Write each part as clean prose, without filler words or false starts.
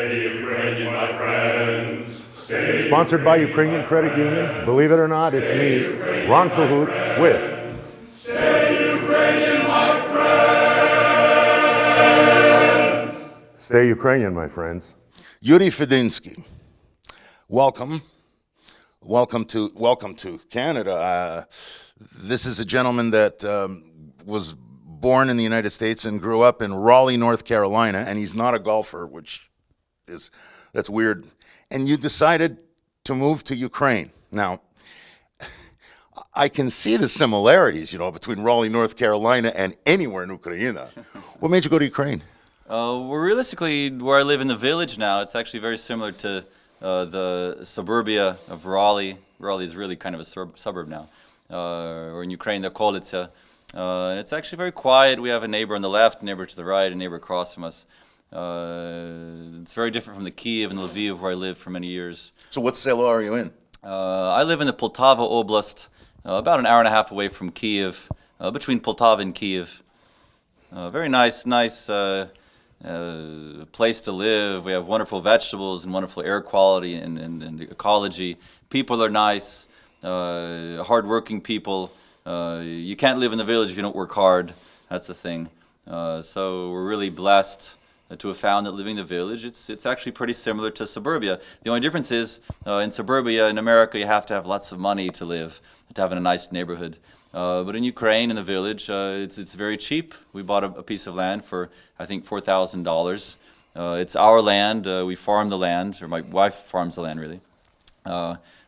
Ukrainian, my friends. Sponsored by Ukrainian Credit Union. Believe it or not, it's me, Ron Cahoot, with Ukrainian, my friends. Stay Ukrainian, my friends. Yuri Fedinsky, welcome to Canada. This is a gentleman that was born in the United States and grew up in Raleigh, North Carolina, and he's not a golfer, that's weird. And you decided to move to Ukraine. Now, I can see the similarities, between Raleigh, North Carolina, and anywhere in Ukraine. What made you go to Ukraine? Well, realistically, where I live in the village now, it's actually very similar to the suburbia of Raleigh. Raleigh is really kind of a suburb now. Or in Ukraine, they're Kolitsa. And it's actually very quiet. We have a neighbor on the left, a neighbor to the right, a neighbor across from us. It's very different from the Kiev and Lviv where I lived for many years. So what selo are you in? I live in the Poltava Oblast, about an hour and a half away from Kiev, between Poltava and Kiev. Very nice place to live. We have wonderful vegetables and wonderful air quality and ecology. People are nice, hard-working people. You can't live in the village if you don't work hard. That's the thing. So we're really blessed to have found that living in the village, it's actually pretty similar to suburbia. The only difference is, in suburbia in America, you have to have lots of money to live, to have in a nice neighborhood. But in Ukraine, in the village, it's very cheap. We bought a piece of land for, I think, $4,000. It's our land. We farm the land, or my wife farms the land, really.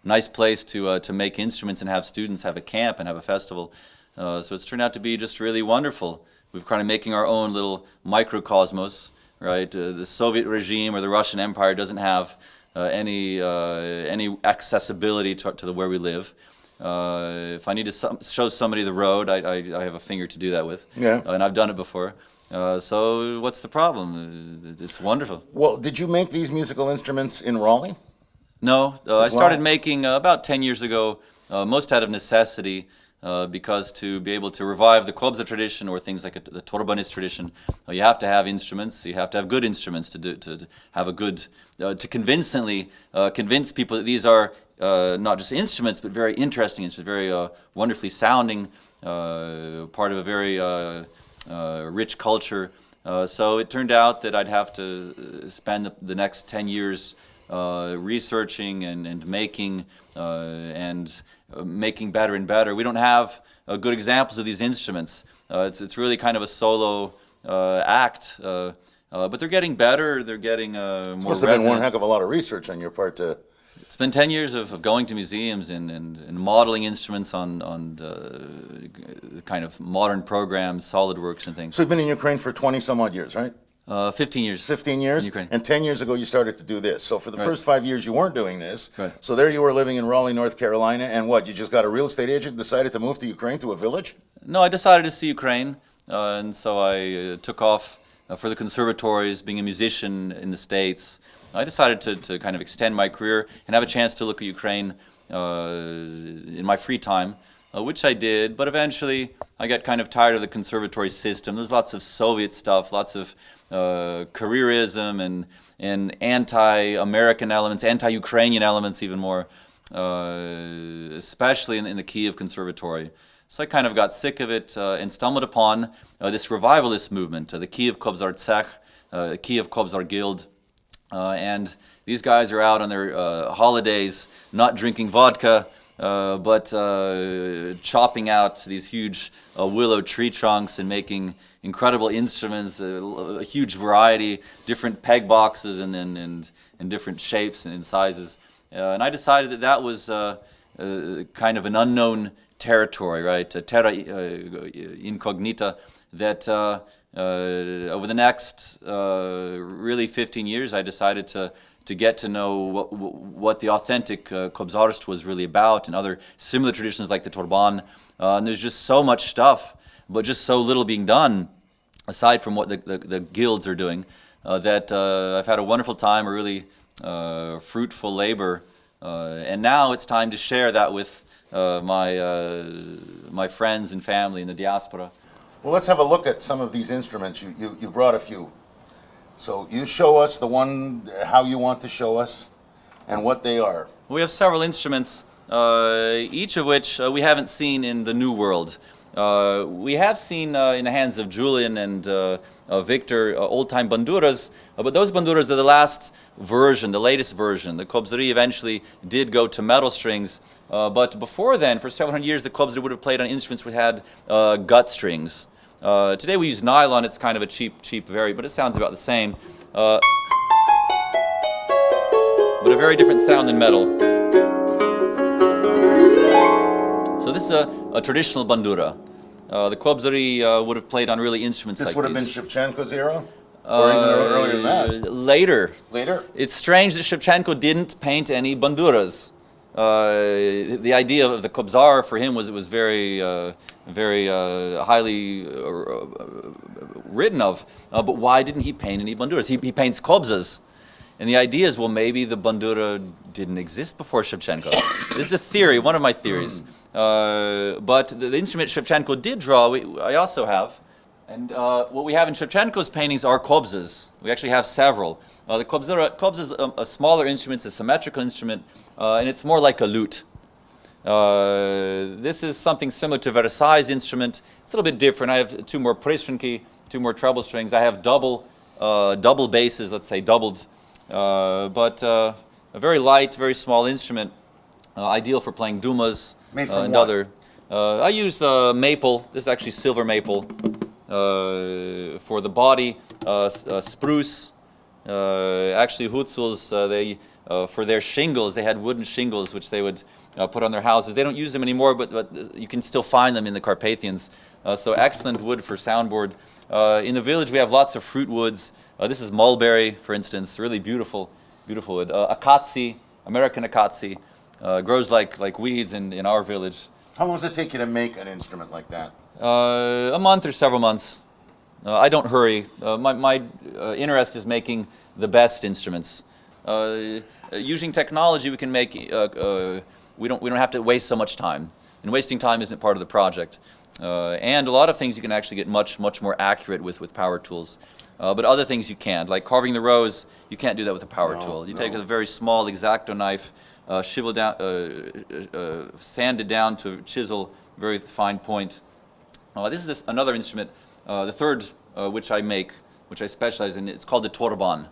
Nice place to make instruments and have students have a camp and have a festival. So it's turned out to be just really wonderful. We're kind of making our own little microcosmos, right? The Soviet regime or the Russian Empire doesn't have any accessibility to where we live. If I need to show somebody the road, I have a finger to do that with. Yeah. And I've done it before. So what's the problem? It's wonderful. Well, did you make these musical instruments in Raleigh? No, I started making about 10 years ago, most out of necessity, because to be able to revive the Kobza tradition or things like the Torbanist tradition, you have to have instruments. You have to have good instruments to have a good, to convincingly convince people that these are not just instruments, but very interesting instruments, very wonderfully sounding, part of a very rich culture. So it turned out that I'd have to spend the next 10 years researching and making making better and better. We don't have good examples of these instruments. It's really kind of a solo act, but they're getting better. They're getting more resonant. Must have been one heck of a lot of research on your part to... It's been 10 years of going to museums and modeling instruments on kind of modern programs, SolidWorks and things. So you've been in Ukraine for 20 some odd years, right? 15 years. 15 years? In Ukraine. And 10 years ago you started to do this. So for the first 5 years you weren't doing this. Right. So there you were living in Raleigh, North Carolina, and what, you just got a real estate agent, decided to move to Ukraine, to a village? No, I decided to see Ukraine, and so I took off for the conservatories, being a musician in the States. I decided to kind of extend my career and have a chance to look at Ukraine in my free time, which I did, but eventually I got kind of tired of the conservatory system. There's lots of Soviet stuff, lots of careerism and anti-American elements, anti-Ukrainian elements even more, especially in the Kiev Conservatory. So I kind of got sick of it and stumbled upon this revivalist movement, the Kiev Kobzar Tsech, Kiev Kobzar Guild. And these guys are out on their holidays, not drinking vodka, but chopping out these huge willow tree trunks and making incredible instruments, a huge variety, different peg boxes and different shapes and sizes. And I decided that was kind of an unknown territory, right? Terra incognita, that over the next really 15 years, I decided to get to know what the authentic Kobzarist was really about, and other similar traditions like the Torban. And there's just so much stuff, but just so little being done, aside from what the guilds are doing, that I've had a wonderful time, a really fruitful labor. And now it's time to share that with my friends and family in the diaspora. Well, let's have a look at some of these instruments. You brought a few. So you show us the one how you want to show us and what they are. We have several instruments, each of which we haven't seen in the New World. We have seen in the hands of Julian and Victor old-time banduras, but those banduras are the last version, the latest version. The kobzari eventually did go to metal strings, but before then, for several hundred years, the kobzari would have played on instruments which had gut strings. Today we use nylon. It's kind of a cheap variant, but it sounds about the same. But a very different sound than metal. So this is a traditional bandura. The kobzari would have played on really instruments This like would have been these. Shevchenko's era? Or even earlier than that? Later. Later? It's strange that Shevchenko didn't paint any banduras. The idea of the kobzar for him was very highly written of. But why didn't he paint any banduras? He paints kobzas. And the idea is, well, maybe the bandura didn't exist before Shevchenko. This is a theory, one of my theories. But the instrument Shevchenko did draw, I also have. And what we have in Shevchenko's paintings are kobzas. We actually have several. The kobza is a smaller instrument, it's a symmetrical instrument, and it's more like a lute. This is something similar to Versailles' instrument. It's a little bit different. I have two more prisfinki, two more treble strings. I have double basses, let's say doubled. But a very light, very small instrument, ideal for playing dumas. Made from and what? other. I use maple. This is actually silver maple for the body. Spruce. Actually, Hutsuls, they for their shingles, they had wooden shingles which they would put on their houses. They don't use them anymore, but you can still find them in the Carpathians. So excellent wood for soundboard. In the village, we have lots of fruit woods. This is mulberry, for instance, really beautiful wood. Akatsi, American akatsi, grows like weeds in our village. How long does it take you to make an instrument like that? A month or several months. I don't hurry. My interest is making the best instruments. Using technology, we can make. We don't have to waste so much time, and wasting time isn't part of the project. And a lot of things you can actually get much more accurate with power tools. But other things you can't, like carving the rose, you can't do that with a power tool. You take a very small X-Acto knife, shivel down, sand it down to a chisel, very fine point. This is another instrument, the third which I make, which I specialize in. It's called the torban.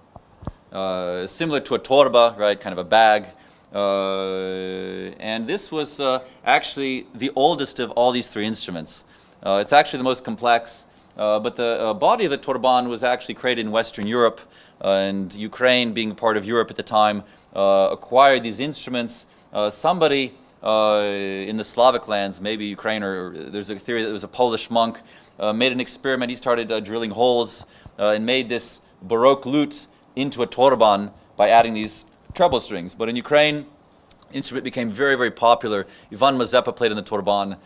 Similar to a torba, right, kind of a bag. And this was actually the oldest of all these three instruments. It's actually the most complex. But the body of the torban was actually created in Western Europe, and Ukraine, being part of Europe at the time, acquired these instruments. Somebody in the Slavic lands, maybe Ukraine, or there's a theory that there was a Polish monk, made an experiment. He started drilling holes and made this Baroque lute into a torban by adding these treble strings. But in Ukraine, the instrument became very popular. Ivan Mazepa played on the torban.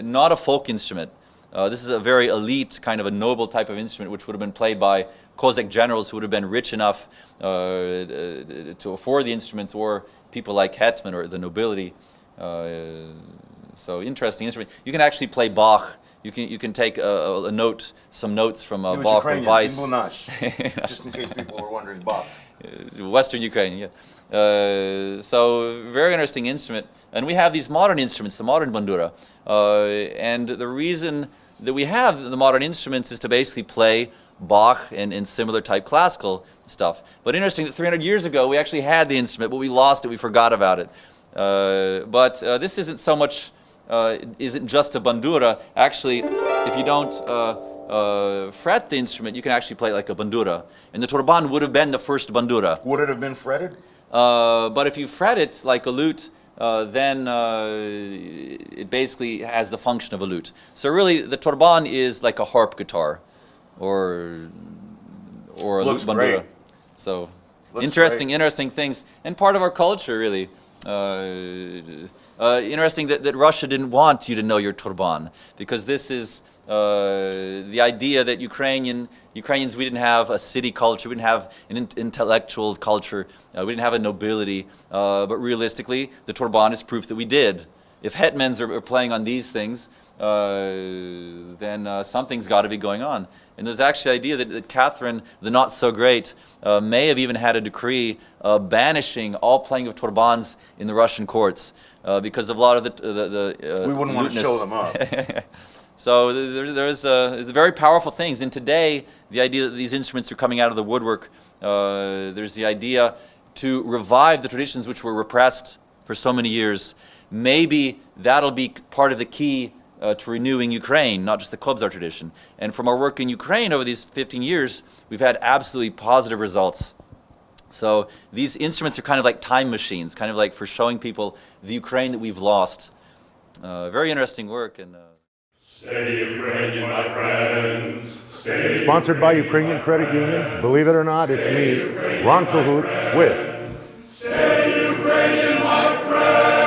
Not a folk instrument. This is a very elite, kind of a noble type of instrument, which would have been played by Cossack generals who would have been rich enough to afford the instruments, or people like hetman or the nobility. So interesting instrument. You can actually play Bach. You can take some notes from It was Bach or Ukrainian, Weiss. just in case people were wondering, Bach. Western Ukraine, yeah. So very interesting instrument. And we have these modern instruments, the modern bandura. And the reason that we have the modern instruments is to basically play Bach and similar type classical stuff. But interesting that 300 years ago we actually had the instrument, but we lost it, we forgot about it. But this isn't so much, isn't just a bandura. Actually, if you don't fret the instrument, you can actually play it like a bandura. And the torban would have been the first bandura. Would it have been fretted? But if you fret it like a lute, then it basically has the function of a lute. So really, the torban is like a harp guitar, or a Looks lute bandura. great. So Looks interesting things, and part of our culture, really. Interesting that Russia didn't want you to know your turban, because this is the idea that Ukrainians, we didn't have a city culture, we didn't have an intellectual culture, we didn't have a nobility, but realistically, the turban is proof that we did. If hetmans are playing on these things, then something's got to be going on. And there's actually the idea that Catherine, the not so great, may have even had a decree banishing all playing of turbans in the Russian courts because of a lot of the We wouldn't want to lewdness. show them up. So there's very powerful things. And today, the idea that these instruments are coming out of the woodwork, there's the idea to revive the traditions which were repressed for so many years. Maybe that'll be part of the key to renewing Ukraine, not just the Kobzar tradition. And from our work in Ukraine over these 15 years, we've had absolutely positive results. So these instruments are kind of like time machines, kind of like for showing people the Ukraine that we've lost. Very interesting work. And Stay Ukrainian, my friends. Stay Sponsored by Ukrainian Credit Union. Believe it or not, it's me, Ron Cahoot, with Ukrainian, my friends.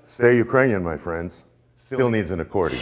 Stay Ukrainian, my friends. Still needs an accordion.